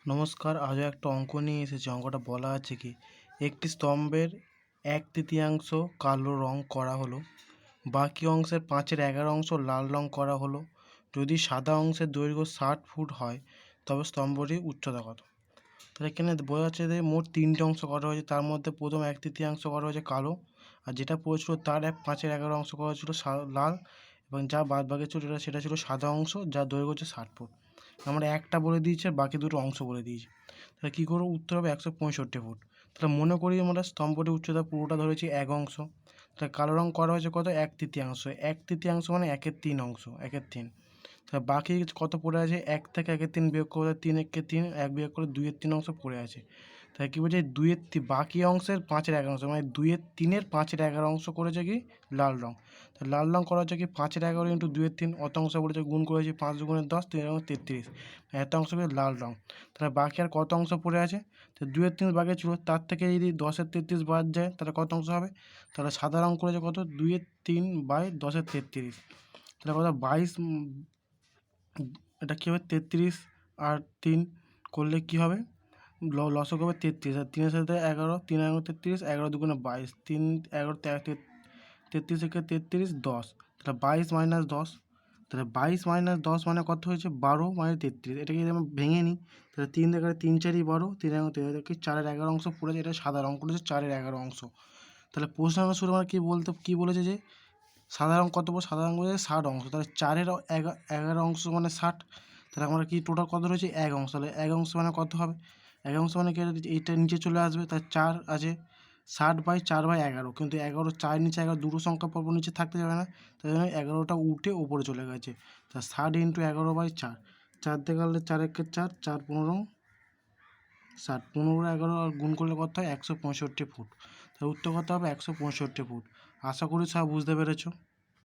নমস্কার, আজও একটা অঙ্ক নিয়ে এসেছি। অঙ্কটা বলা আছে কি, একটি স্তম্ভের 1/3 কালো রং করা হলো, বাকি অংশের 5/11 অংশ লাল রং করা হলো। যদি সাদা অংশের দৈর্ঘ্য 60 ফুট হয় তবে স্তম্ভটির উচ্চতা কত? তাহলে এখানে বোঝা যাচ্ছে যে মোট 3টে অংশ করা হয়েছে, তার মধ্যে প্রথম 1/3 করা হয়েছে কালো, আর যেটা পড়েছিল তার 5/11 অংশ করা ছিল লাল, এবং যা বাদ বাকি ছিল সেটা ছিল সাদা অংশ, যার দৈর্ঘ্য হচ্ছে 60 ফুট। আমরা একটা বলে দিয়েছি, বাকি দুটো অংশ বলে দিয়েছি। তাহলে কী করবো, উত্তর হবে 165 ফুট। তাহলে মনে করি আমরা স্তম্ভটির উচ্চতা পুরোটা ধরেছি 1 অংশ। তাহলে কালো রং করা হয়েছে কত, 1/3। 1/3 মানে 1/3 অংশ, 1/3। তাহলে বাকি কত পড়ে আছে, 1 থেকে 1/3 বিয়োগ করে 3 1 3, 1 বিয়োগ করে 2/3 অংশ পড়ে আছে। তাহলে কী বলছে, বাকি অংশের 5/11 অংশ, মানে 2/3 5/11 অংশ করেছে কি লাল রং। তাহলে লাল রং করা হচ্ছে কি 5/11 ইন্টু 2/3, অত অংশ পড়েছে, গুণ করেছি 5 দুগুণে 10, 3 33, এত অংশ করে লাল রং। তাহলে বাকি আর কত অংশ পড়ে আছে, তো 2/3 বাকি ছিল, তার থেকে যদি 10/33 বাদ যায় তাহলে কত অংশ হবে। তাহলে সাদা রং করেছে কত, 2/3/10/33, তাহলে কত 22। এটা কী হবে, 33 আর 3 করলে কী হবে, লসক হবে 33, আর 3-এর সাথে 11, 3 11 33, 11 দুগুণে 22, 3 11 33 থেকে 33 10, তাহলে 22 মাইনাস 10। তাহলে 22 মাইনাস 10 মানে কত হয়েছে, 12 মানে 33। এটাকে যদি আমরা ভেঙে নিই, তাহলে 3 দেখা 3 4 12, 3 11 33, 4/11 অংশ পড়েছে, এটা সাদা রং করেছে 4/11 অংশ। তাহলে প্রশ্ন আমরা শুরু আমরা কী বলেছে যে সাদা রং কত, সাদা রং বলেছে 60 অংশ, তাহলে 4/11 অংশ মানে 60। তাহলে আমরা কি টোটাল কত রয়েছে, 1 অংশ। তাহলে 1 অংশ মানে কত হবে, 1 অংশ মানে কি, এইটা নিচে চলে আসবে, তার 4 আছে, 60/4/11, কিন্তু 11 4 নিচে 11 দুটো সংখ্যা পরপর নিচে থাকতে যাবে না, তাই জন্য 11টা উঠে উপরে চলে গেছে। তা 60 ইন্টু 11/4, 4 দিয়ে গেলে 4 একে 4, 4 15 60, 15 11 আর গুণ করলে কত হয়, 165 ফুট। তাহলে উত্তর কত হবে, 165 ফুট। আশা করি সব বুঝতে পেরেছো।